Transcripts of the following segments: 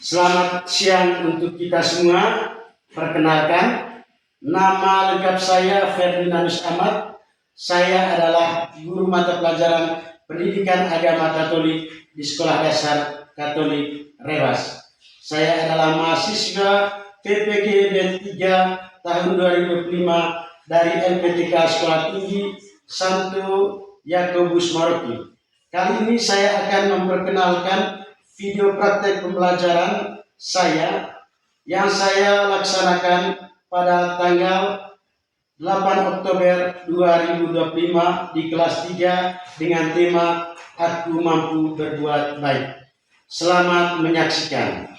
Selamat siang untuk kita semua. Perkenalkan, nama lengkap saya Ferdinandus Ahmad. Saya adalah guru mata pelajaran Pendidikan Agama Katolik di Sekolah Dasar Katolik Rewas. Saya adalah mahasiswa PPG D3 tahun 2025 dari LPTK Sekolah Tinggi Santo Yakobus Maroki. Kali ini saya akan memperkenalkan video praktek pembelajaran saya yang saya laksanakan pada tanggal 8 Oktober 2025 di kelas 3 dengan tema Aku Mampu Berbuat Baik. Selamat menyaksikan.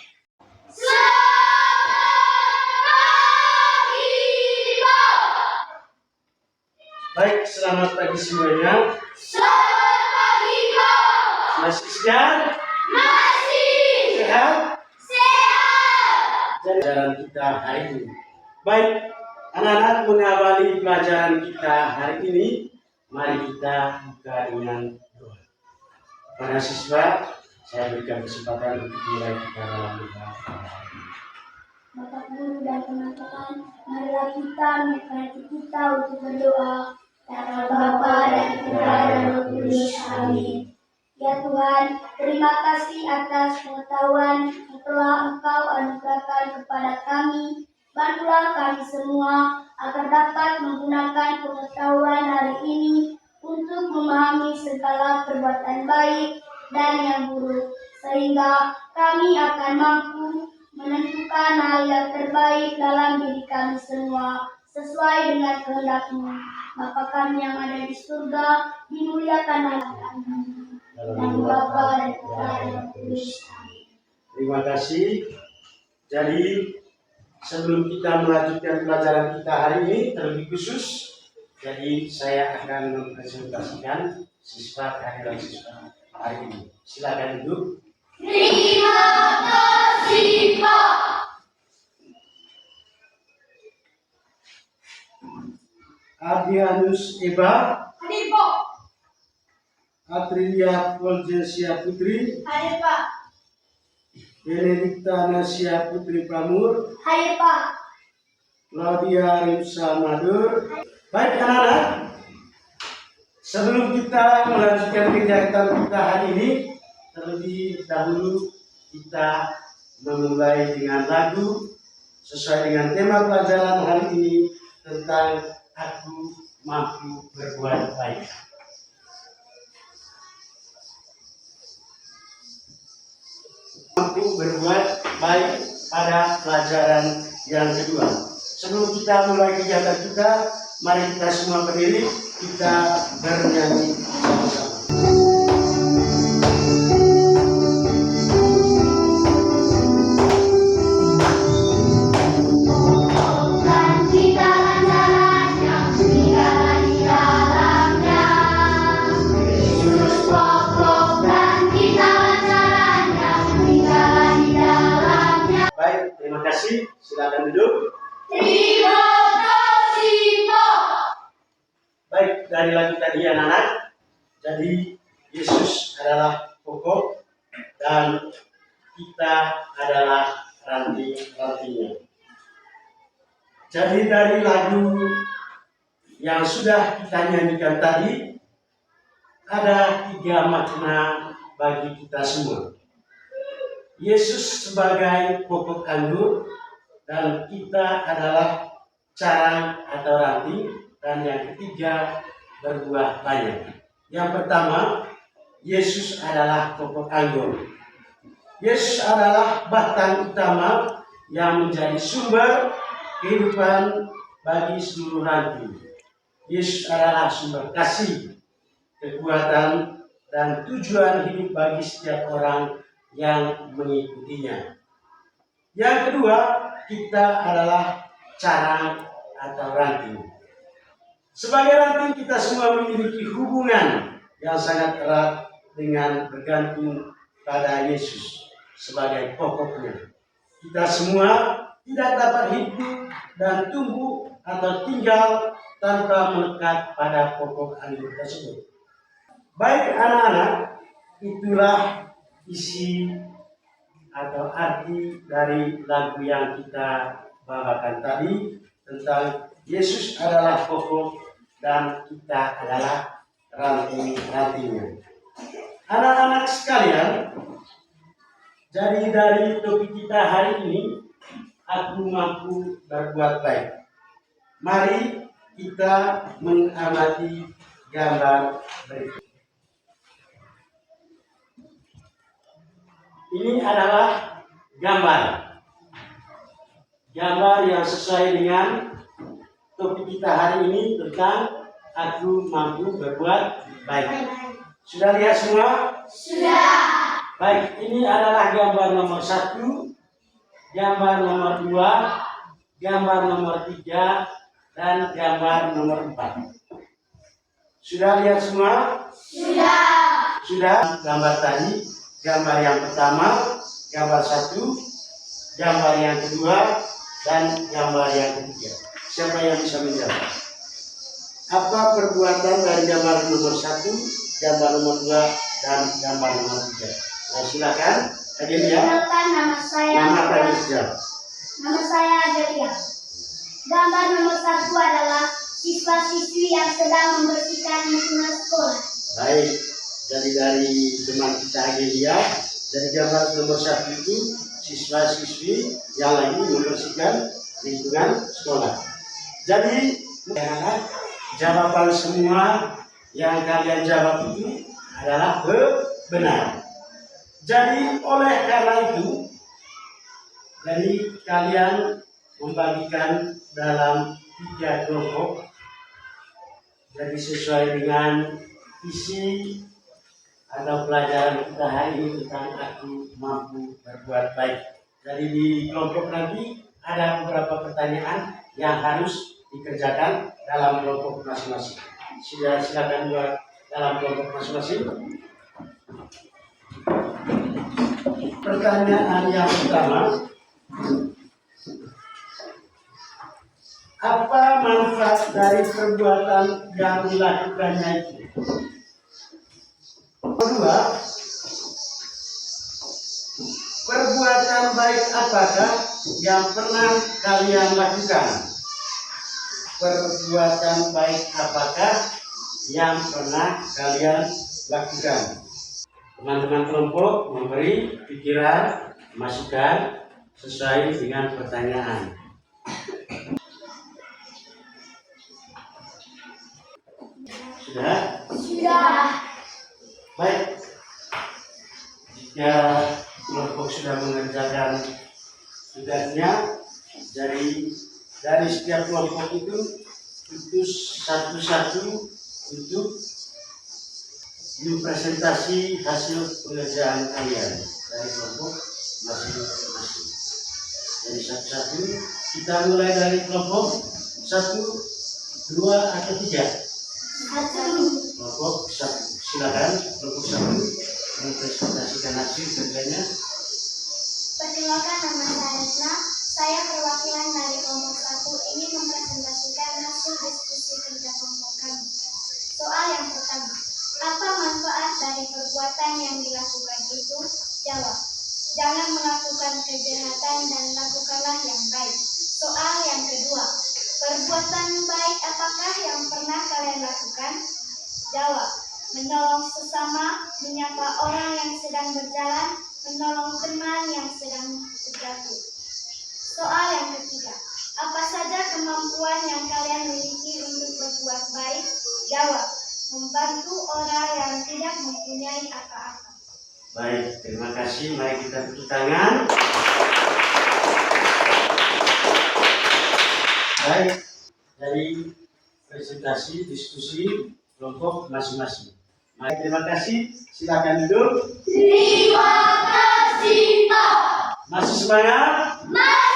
Baik, selamat pagi semuanya. Selamat pagi, Pak. Masih segar? Masih. Sehat? Sehat. Pelajaran kita hari ini. Baik, anak-anak, mengawali pelajaran kita hari ini, mari kita buka dengan doa. Para siswa, saya berikan kesempatan untuk mulai kita dalam doa. Bapak Guru dan teman-teman, marilah kita menyerahkan hati kita untuk berdoa. Karena Bapa dan Putra dan Roh Kudus. Amin. Ya Tuhan, terima kasih atas pengetahuan yang telah Engkau anugerahkan kepada kami. Bantulah kami semua agar dapat menggunakan pengetahuan hari ini untuk memahami segala perbuatan baik dan yang buruk, sehingga kami akan mampu menentukan hal yang terbaik dalam diri kami semua sesuai dengan kehendak-Mu. Bapa kami yang ada di surga, dimuliakanlah kami. Dan Bapa dan Putra dan Roh Kudus. Amin. Terima kasih. Jadi sebelum kita melanjutkan pelajaran kita hari ini terlebih khusus, jadi saya akan mempresentasikan siswa kehadiran siswa hari ini. Silakan duduk. Terima kasih, Pak. Adrianus Eba, Hadir, Pak. Atrilia Poljesia Putri, Hadir, Pak. Benedikta Nasia Putri Pramur, Hadir, Pak. Claudia Rimsa Madur. Baik anak-anak, sebelum kita melanjutkan kegiatan kita hari ini, terlebih dahulu kita memulai dengan lagu sesuai dengan tema pelajaran hari ini tentang Aku Mampu Berbuat Baik. Mampu berbuat baik pada pelajaran yang kedua. Sebelum kita mulai kegiatan kita, mari kita semua berdiri, kita bernyanyi sama-sama. Baik, terima kasih. Silakan duduk. Terima kasih, Pak. Baik, dari lagu tadi anak-anak, jadi Yesus adalah pokok dan kita adalah ranting-rantingnya. Jadi dari lagu yang sudah kita nyanyikan tadi, ada 3 makna bagi kita semua. Yesus sebagai pokok anggur dan kita adalah carang atau ranting, dan yang ketiga berbuah banyak. Yang pertama, Yesus adalah pokok anggur. Yesus adalah batang utama yang menjadi sumber kehidupan bagi seluruh ranting. Yesus adalah sumber kasih, kekuatan, dan tujuan hidup bagi setiap orang yang mengikutinya. Yang kedua, kita adalah carang atau ranting. Sebagai ranting, kita semua memiliki hubungan yang sangat erat dengan bergantung pada Yesus sebagai pokoknya. Kita semua tidak dapat hidup dan tumbuh atau tinggal tanpa melekat pada pokok anggur tersebut. Baik anak-anak, itulah isi atau arti dari lagu yang kita bawakan tadi tentang Yesus adalah pokok dan kita adalah ranting-rantingnya. Anak-anak sekalian, jadi dari topik kita hari ini, aku mampu berbuat baik. Mari kita mengamati gambar berikut. Ini adalah gambar yang sesuai dengan topik kita hari ini tentang aku mampu berbuat baik. Sudah lihat semua? Sudah. Baik, ini adalah gambar nomor 1, gambar nomor 2, gambar nomor 3, dan gambar nomor 4. Sudah lihat semua? Sudah. Sudah. Gambar tadi, gambar yang pertama, gambar 1, gambar yang kedua, dan gambar yang ketiga. Siapa yang bisa menjawab? Apa perbuatan dari gambar nomor 1, gambar nomor 2, dan gambar nomor 3? Nah, silakan. Adelia. Perkenalkan, Nama tadi saja. Nama saya Adelia. Gambar nomor 1 adalah siswa-siswi yang sedang membersihkan lingkungan sekolah. Baik. Jadi dari teman kita Adelia, dari gambar nomor 1 itu siswa-siswi yang lagi membersihkan lingkungan sekolah. Jadi, anak-anak, jawaban semua yang kalian jawab itu adalah benar. Jadi oleh karena itu, jadi kalian membagikan dalam 3 kelompok. Jadi sesuai dengan isi atau pelajaran kita hari ini tentang aku mampu berbuat baik. Jadi di kelompok nanti ada beberapa pertanyaan yang harus dikerjakan dalam kelompok masing-masing. Silakan buat dalam kelompok masing-masing. Pertanyaan yang pertama, apa manfaat dari perbuatan yang dilakukannya itu? Kedua, perbuatan baik apakah yang pernah kalian lakukan? Perbuatan baik apakah yang pernah kalian lakukan? Teman-teman kelompok memberi pikiran, masukan sesuai dengan pertanyaan. Sudah? Sudah. Baik. Jika kelompok sudah mengerjakan tugasnya, dari setiap kelompok itu satu-satu untuk presentasi hasil pengerjaan kalian dari kelompok masing-masing. Jadi satu-satu, kita mulai dari kelompok 1, 2, atau 3. 1. Kelompok 1, silakan kelompok 1 mempresentasikan hasil kerjanya. Perkenalkan, nama saya Retna. Saya perwakilan dari kelompok 1 ingin mempresentasikan hasil diskusi kerja kelompok kami. Soal yang pertama, apa manfaat dari perbuatan yang dilakukan itu? Jawab, jangan melakukan kejahatan dan lakukanlah yang baik. Soal yang kedua, perbuatan baik apakah yang pernah kalian lakukan? Jawab, menolong sesama, menyapa orang yang sedang berjalan, menolong teman yang sedang terjatuh. Soal yang ketiga, apa saja kemampuan yang kalian miliki untuk berbuat baik? Jawab, membantu orang yang tidak mempunyai apa-apa. Baik, terima kasih. Mari kita tepuk tangan. Baik, dari presentasi diskusi kelompok masing-masing. Mari, terima kasih. Silakan duduk. Terima kasih, Pak. Masih semangat? Masih.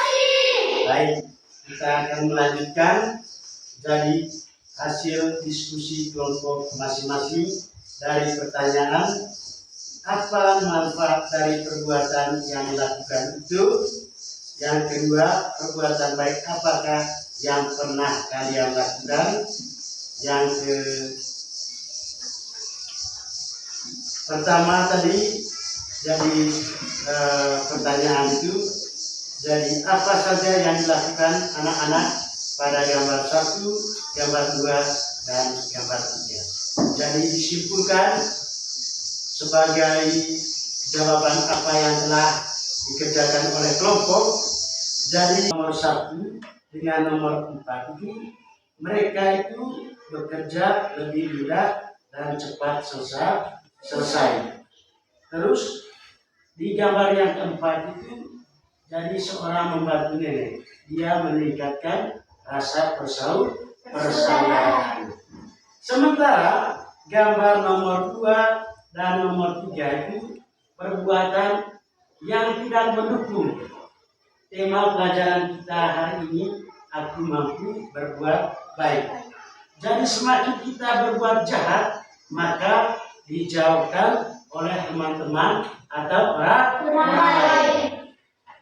Baik, kita akan melanjutkan. Jadi hasil diskusi kelompok masing-masing dari pertanyaan, apa manfaat dari perbuatan yang dilakukan itu? Yang kedua, perbuatan baik apakah yang pernah kalian lakukan? Yang pertama tadi, Jadi pertanyaan itu, jadi apa saja yang dilakukan anak-anak pada gambar 1, gambar 2, dan gambar 3. Jadi disimpulkan sebagai jawaban apa yang telah dikerjakan oleh kelompok. Jadi nomor 1 dengan nomor 4 itu mereka itu bekerja lebih mudah dan cepat selesai. Terus di gambar yang keempat itu jadi seorang membantu nenek, dia meningkatkan rasa persaudaraan. Sementara gambar nomor 2 dan nomor 3 itu perbuatan yang tidak mendukung tema pelajaran kita hari ini, aku mampu berbuat baik. Jadi semakin kita berbuat jahat, maka dijauhkan oleh teman-teman atau orang lain.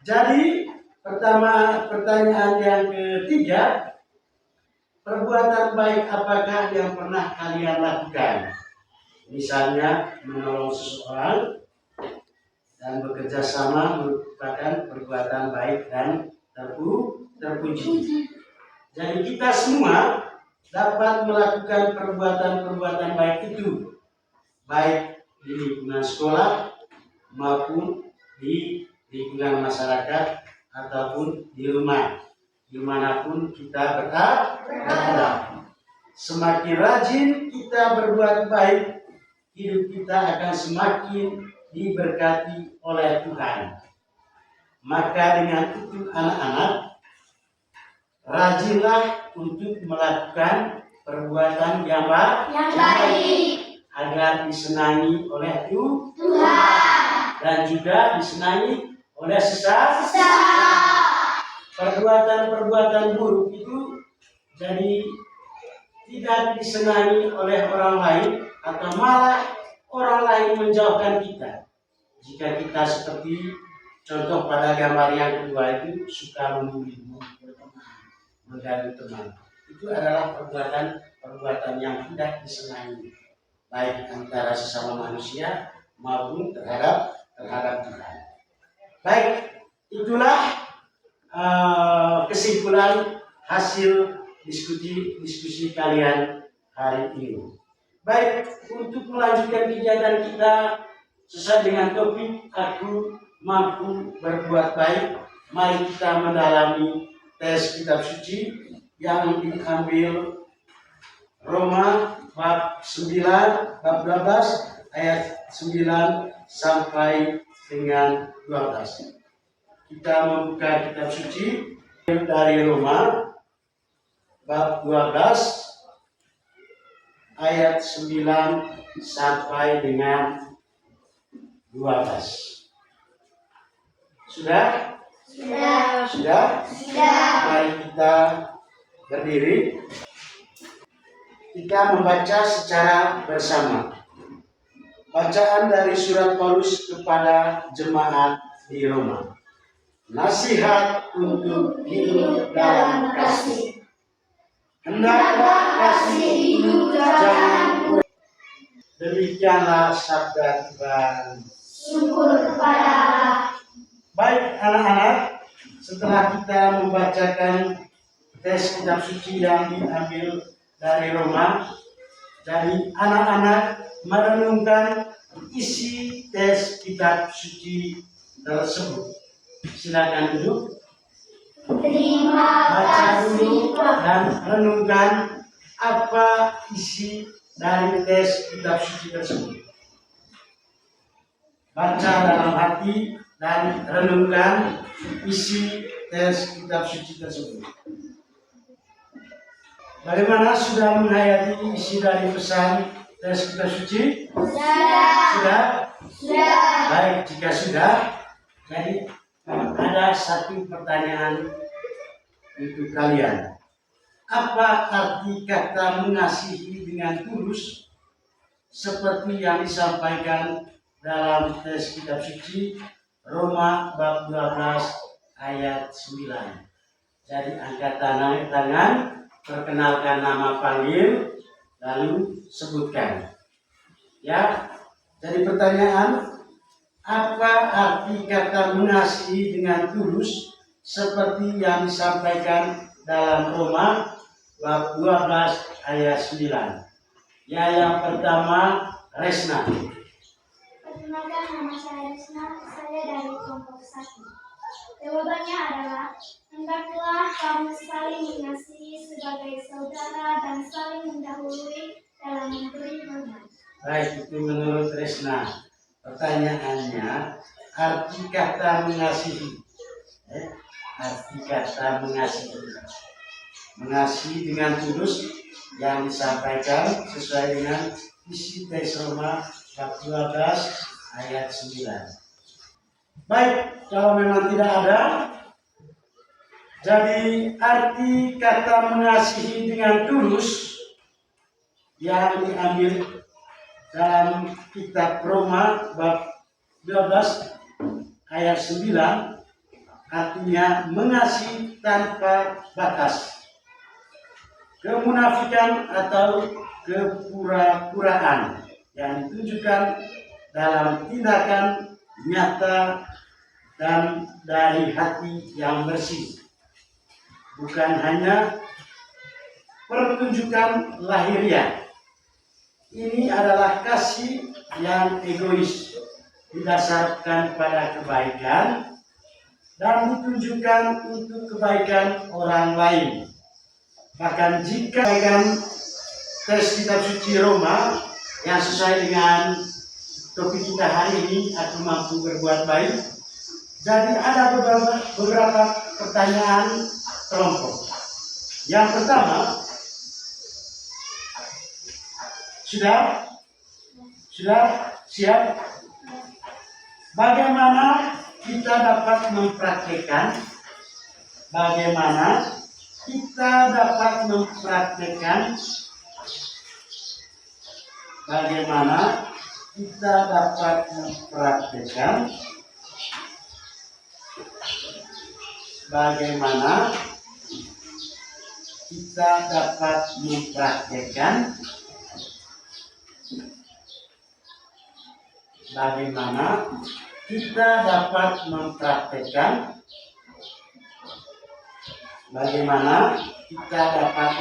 Jadi pertanyaan yang ketiga, perbuatan baik apakah yang pernah kalian lakukan? Misalnya menolong seseorang dan bekerja sama merupakan perbuatan baik dan terpuji. Jadi kita semua dapat melakukan perbuatan-perbuatan baik itu, baik di lingkungan sekolah maupun di lingkungan masyarakat ataupun di rumah, dimanapun kita berada. Semakin rajin kita berbuat baik, hidup kita akan semakin diberkati oleh Tuhan. Maka dengan itu anak-anak, rajinlah untuk melakukan perbuatan yang baik agar disenangi oleh Tuhan dan juga disenangi oleh sesama. Perbuatan-perbuatan buruk itu jadi tidak disenangi oleh orang lain atau malah orang lain menjauhkan kita. Jika kita seperti contoh pada gambar yang kedua itu suka membuli, mengganggu teman, itu adalah perbuatan yang tidak disenangi baik antara sesama manusia maupun terhadap Tuhan. Baik, itulah kesimpulan hasil diskusi kalian hari ini. Baik, untuk melanjutkan kegiatan kita sesuai dengan topik aku mampu berbuat baik, mari kita mendalami tes kitab suci yang diambil Roma bab 9, bab 12 ayat 9 sampai dengan 12. Kita membuka kitab suci dari Roma bab 12 ayat 9 sampai dengan 12. Sudah? Sudah? Mari kita berdiri. Kita membaca secara bersama. Bacaan dari surat Paulus kepada jemaat di Roma. Nasihat untuk hidup dalam kasih. Hendaklah kasih itu jangan. Demikianlah sabda Tuhan. Syukur kepada Allah. Baik anak-anak, setelah kita membacakan tes kitab suci yang diambil dari Roma, jadi anak-anak merenungkan isi tes kitab suci tersebut. Silakan duduk. Baca dulu dan renungkan apa isi dari tes kitab suci tersebut. Baca dalam hati dan renungkan isi tes kitab suci tersebut. Bagaimana, sudah menghayati isi dari pesan tes kitab suci? Sudah? Baik, jika sudah, jadi ada satu pertanyaan untuk kalian. Apa arti kata mengasihi dengan tulus seperti yang disampaikan dalam tes kitab suci Roma bab 12 ayat 9? Jadi angkat tangan, perkenalkan nama panggil, lalu sebutkan. Ya, jadi pertanyaan, Apa arti kata mengasihi dengan tulus seperti yang disampaikan dalam Roma bab 12 ayat 9? Ya, yang pertama, Resna. Perkenalkan, nama saya Risna, saya dari kelompok 1. Jawabannya adalah, hendaklah kamu saling mengasihi sebagai saudara dan saling mendahului dalam memberi hormat. Baik, itu menurut Resna. Pertanyaannya, arti kata mengasihi. Arti kata mengasihi. Mengasihi dengan tulus yang disampaikan sesuai dengan isi teks Roma bab 12 ayat 9. Baik, kalau memang tidak ada, jadi arti kata mengasihi dengan tulus yang diambil dalam kitab Roma bab 12 ayat 9 artinya mengasihi tanpa batas. Kemunafikan atau kepura-puraan yang ditunjukkan dalam tindakan nyata dan dari hati yang bersih, bukan hanya pertunjukan lahiriah. Ini adalah kasih yang egois, didasarkan pada kebaikan dan ditunjukkan untuk kebaikan orang lain. Bahkan jika kebaikan tes kitab suci Roma yang sesuai dengan topik kita hari ini, aku mampu berbuat baik. Jadi ada beberapa pertanyaan kelompok. Yang pertama, sudah siap? Bagaimana kita dapat mempraktekkan? Bagaimana kita dapat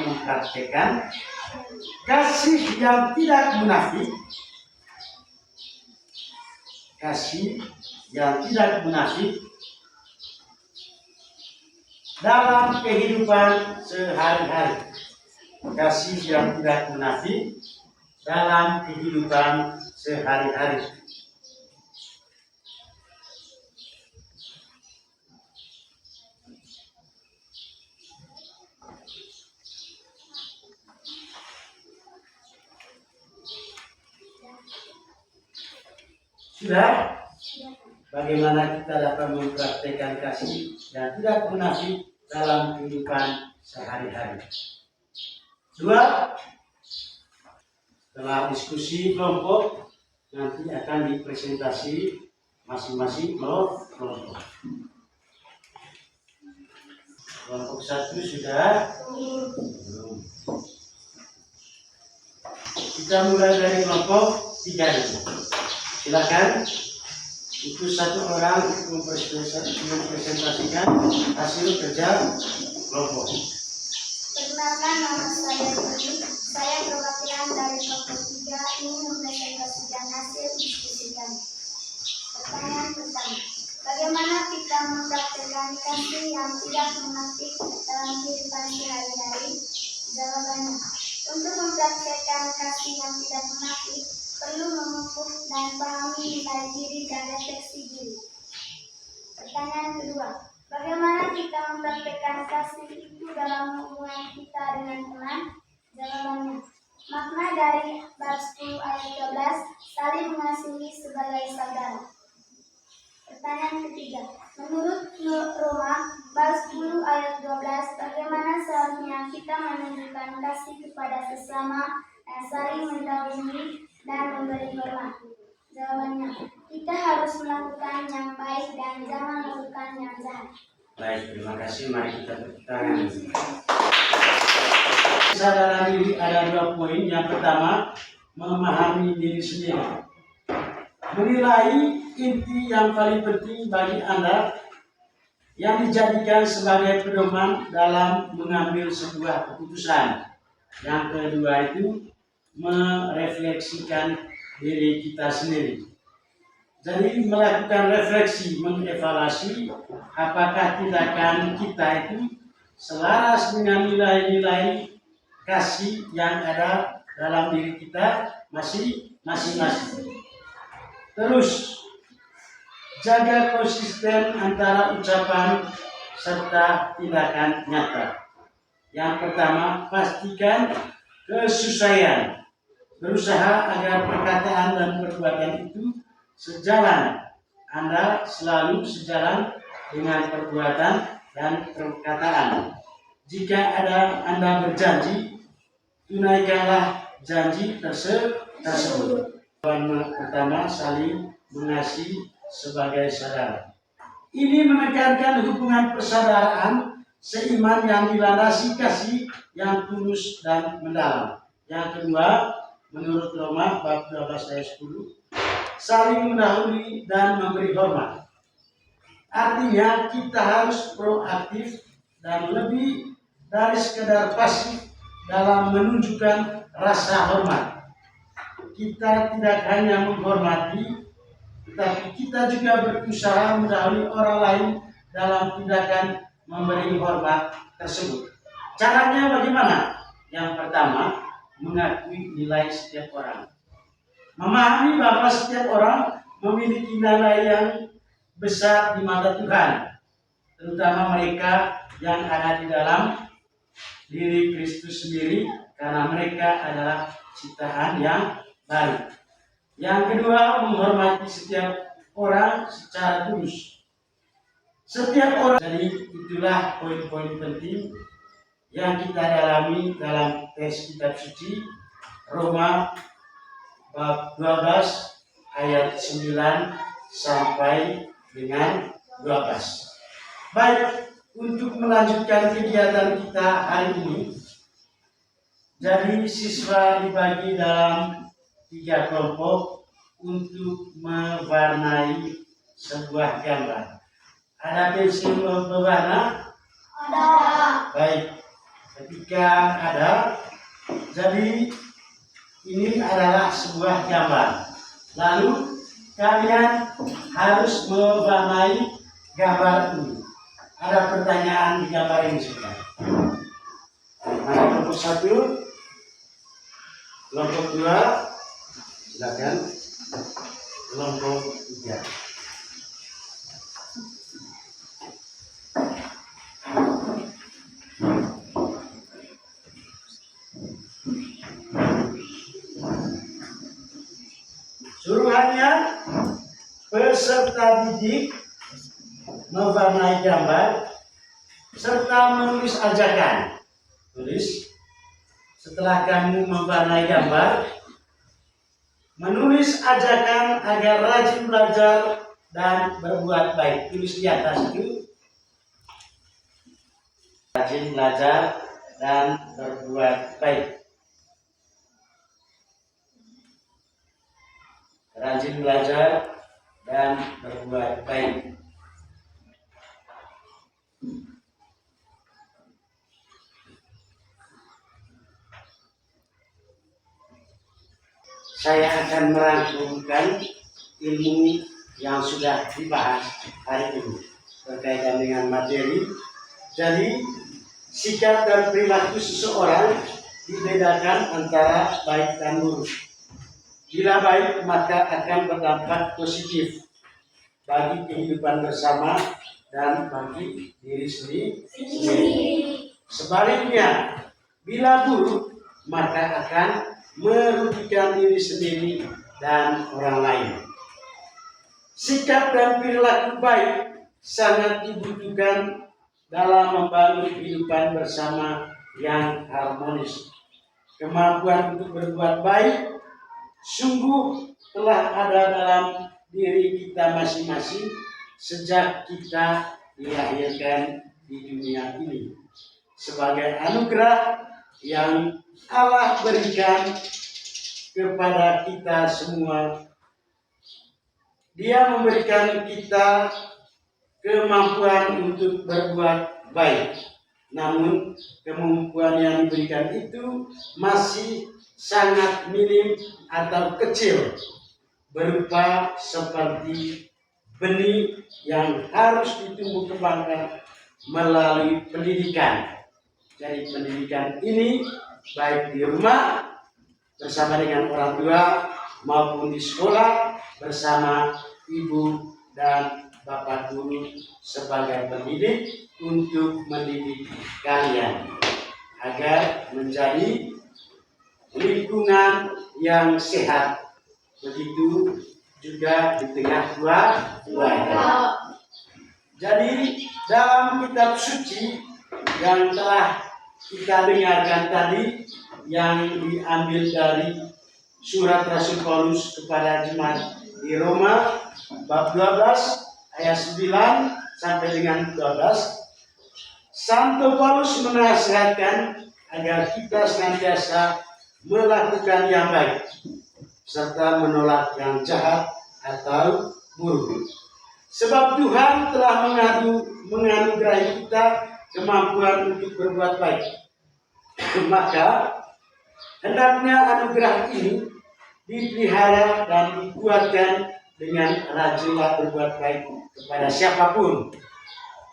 mempraktekkan kasih yang tidak munafik? Kasih yang tidak munafik dalam kehidupan sehari-hari. Kasih yang tidak munafik dalam kehidupan sehari-hari. Sudah? Bagaimana kita dapat mempraktekkan kasih yang tidak munafik dalam kehidupan sehari-hari? 2. Setelah diskusi kelompok, nanti akan dipresentasi masing-masing kelompok. Kelompok 1 sudah? Belum. Kita mulai dari kelompok 3 dulu. Silakan, itu satu orang mempresentasikan hasil kerja kelompok. Perkenalkan, nama saya Dwi. Saya perwakilan dari kelompok 3 ingin mempresentasikan hasil diskusi kami. Pertanyaan pertama, bagaimana kita mempraktikkan kasih yang tidak munafik dalam kehidupan sehari-hari? Jawabannya, untuk mempraktikkan kasih yang tidak munafik perlu memupuk dan pahami nilai diri dan refleksi diri. Pertanyaan kedua, bagaimana kita mempraktikkan kasih itu dalam hubungan kita dengan teman? Jawabannya, makna dari bab 10 ayat 12, saling mengasihi sebagai saudara. Pertanyaan ketiga, menurut Roma bab 10 ayat 12, bagaimana seharusnya kita menunjukkan kasih kepada sesama dan saling mendahului dan memberi hormat? Jawabannya, kita harus melakukan yang baik dan jangan melakukan yang jahat. Baik, terima kasih. Mari kita tepuk tangan. Kesadaran diri ada 2 poin. Yang pertama, memahami diri sendiri. menilai inti yang paling penting bagi Anda yang dijadikan sebagai pedoman dalam mengambil sebuah keputusan. Yang kedua itu merefleksikan diri kita sendiri. Jadi melakukan refleksi, mengevaluasi apakah tindakan kita itu selaras dengan nilai-nilai kasih yang ada dalam diri kita masing-masing. Terus jaga konsisten antara ucapan serta tindakan nyata. Yang pertama, pastikan kesesuaian. Berusaha agar perkataan dan perbuatan itu sejalan. Anda selalu sejalan dengan perbuatan dan perkataan. Jika Anda berjanji, tunaikanlah janji tersebut. Pertama, saling mengasihi sebagai saudara. Ini menekankan hubungan persaudaraan seiman yang dilandasi kasih yang tulus dan mendalam. Yang kedua, menurut Roma bab 12 ayat 10, saling mendahului dan memberi hormat. Artinya kita harus proaktif dan lebih dari sekedar pasif dalam menunjukkan rasa hormat. Kita tidak hanya menghormati, tetapi kita juga berusaha mendahului orang lain dalam tindakan memberi hormat tersebut. Caranya bagaimana? Yang pertama, mengakui nilai setiap orang. Memahami bahwa setiap orang memiliki nilai yang besar di mata Tuhan, terutama mereka yang ada di dalam diri Kristus sendiri, karena mereka adalah ciptaan yang baru. Yang kedua, menghormati setiap orang secara tulus. Setiap orang, jadi itulah poin-poin penting yang kita dalami dalam tes kitab suci Roma bab 12 ayat 9 sampai dengan 12. Baik, untuk melanjutkan kegiatan kita hari ini, jadi siswa dibagi dalam 3 kelompok untuk mewarnai sebuah gambar. Ada pensil berwarna? Ada. Baik, ketika ada, jadi ini adalah sebuah gambar. Lalu kalian harus mewarnai gambar ini. Ada pertanyaan di gambar ini sudah. Ada kelompok 1, kelompok 2, silakan. Kelompok 3. Suruhannya peserta didik mewarnai gambar serta menulis ajakan. Tulis. Setelah kamu mewarnai gambar, menulis ajakan agar rajin belajar dan berbuat baik. Tulis di atas itu. Rajin belajar dan berbuat baik. Rajin belajar dan berbuat baik. Saya akan merangkumkan ilmu yang sudah dibahas hari ini berkaitan dengan materi. Jadi, sikap dan perilaku seseorang dibedakan antara baik dan buruk. Bila baik, maka akan berdampak positif bagi kehidupan bersama dan bagi diri sendiri. Sebaliknya, bila buruk, maka akan merugikan diri sendiri dan orang lain. Sikap dan perilaku baik sangat dibutuhkan dalam membangun kehidupan bersama yang harmonis. Kemampuan untuk berbuat baik sungguh telah ada dalam diri kita masing-masing sejak kita dilahirkan di dunia ini sebagai anugerah yang Allah berikan kepada kita semua Dia memberikan kita kemampuan untuk berbuat baik. Namun kemampuan yang diberikan itu masih sangat minim atau kecil, berupa seperti benih yang harus ditumbuh kembangkan melalui pendidikan. Jadi pendidikan ini baik di rumah bersama dengan orang tua maupun di sekolah bersama ibu dan bapak guru sebagai pendidik untuk mendidik kalian agar menjadi lingkungan yang sehat. Begitu juga di tengah keluarga. Jadi dalam kitab suci yang telah kita dengarkan tadi, yang diambil dari surat Rasul Paulus kepada jemaat di Roma bab 12 ayat 9 sampai dengan 12, Santo Paulus menasihatkan agar kita senantiasa melakukan yang baik serta menolak yang jahat atau buruk. Sebab Tuhan telah menganugerahi kita kemampuan untuk berbuat baik. Maka hendaknya anugerah ini dipelihara dan dikuatkan dengan rajinlah berbuat baik kepada siapapun.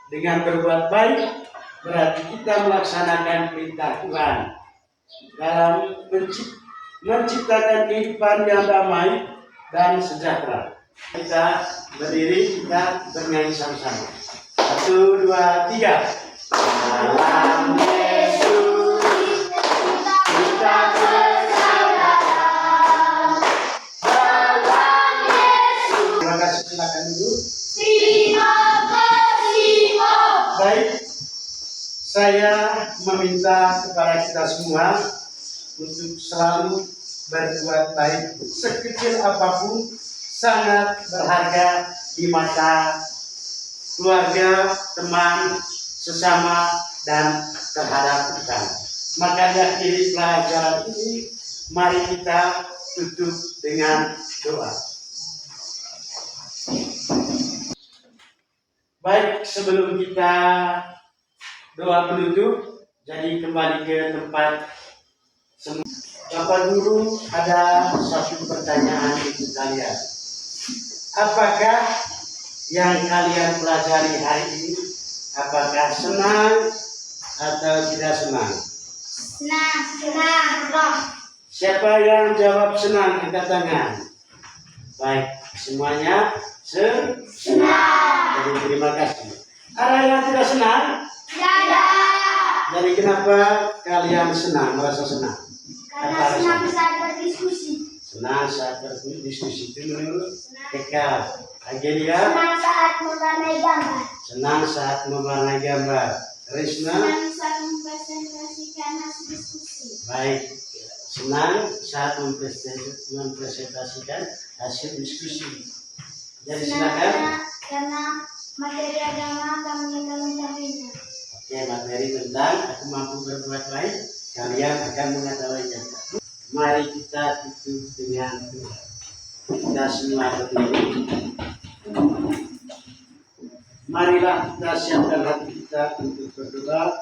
Dengan berbuat baik berarti kita melaksanakan perintah Tuhan dalam menciptakan kehidupan yang damai dan sejahtera. Kita berdiri, kita bernyanyi sama-sama. 1, 2, 3. Dalam Yesus kita bersama. Dalam Yesus. Terima kasih, silakan dulu. Terima kasih. Baik, saya meminta kepada kita semua untuk selalu berbuat baik, sekecil apapun sangat berharga di mata keluarga, teman, sesama, dan terhadap kita. Maka di akhir pelajaran ini, mari kita tutup dengan doa. Baik, sebelum kita doa penutup, jadi kembali ke tempat semua. Bapak Guru, ada satu pertanyaan untuk kalian. Apakah yang kalian pelajari hari ini, apakah senang atau tidak senang? Senang. Siapa yang jawab senang, angkat tangan. Baik, semuanya senang. Jadi terima kasih. Ada yang tidak senang? Tidak. Jadi kenapa kalian senang, merasa senang? Karena senang saat berdiskusi. Senang saat berdiskusi itu menurut kekal. Agelia? Senang saat mewarnai gambar. Senang saat mewarnai gambar. Risna? Senang saat mempresentasikan hasil diskusi. Baik. Senang saat mempresentasikan hasil diskusi. Jadi silakan. Karena materi agama kami mengetahuinya. Oke, materi tentang aku mampu berbuat baik, kalian akan mengetahuinya. Mari kita tutup dengan doa. Kita semua berdiri. Marilah kita siapkan hati kita untuk berdoa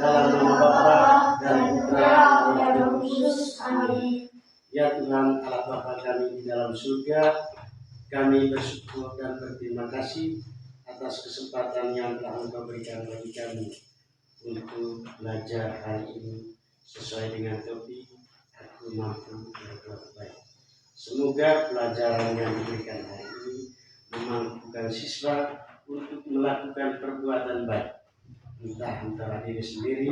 dalam nama Bapa dan Putra dan Roh Kudus. Amin. Ya Tuhan Allah Bapa kami di dalam surga, kami bersyukur dan berterima kasih atas kesempatan yang telah Engkau berikan bagi kami untuk belajar hari ini sesuai dengan topik aku mampu berbuat baik. Semoga pelajaran yang diberikan hari ini memampukan siswa untuk melakukan perbuatan baik, entah antara diri sendiri,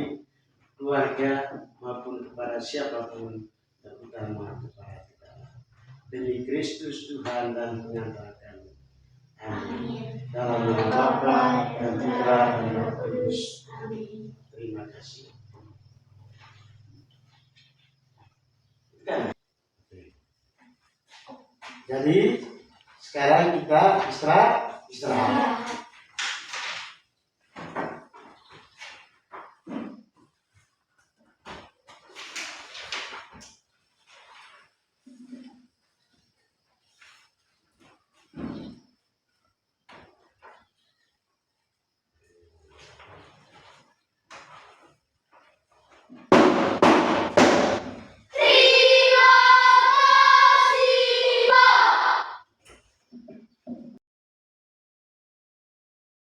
keluarga, maupun kepada siapapun, terutama kepada kita. Demi Kristus Tuhan dan Pengantar kami. Amin. Dalam nama Bapa dan Putra dan Roh Kudus. Amin. Terima kasih. Jadi sekarang kita istirahat.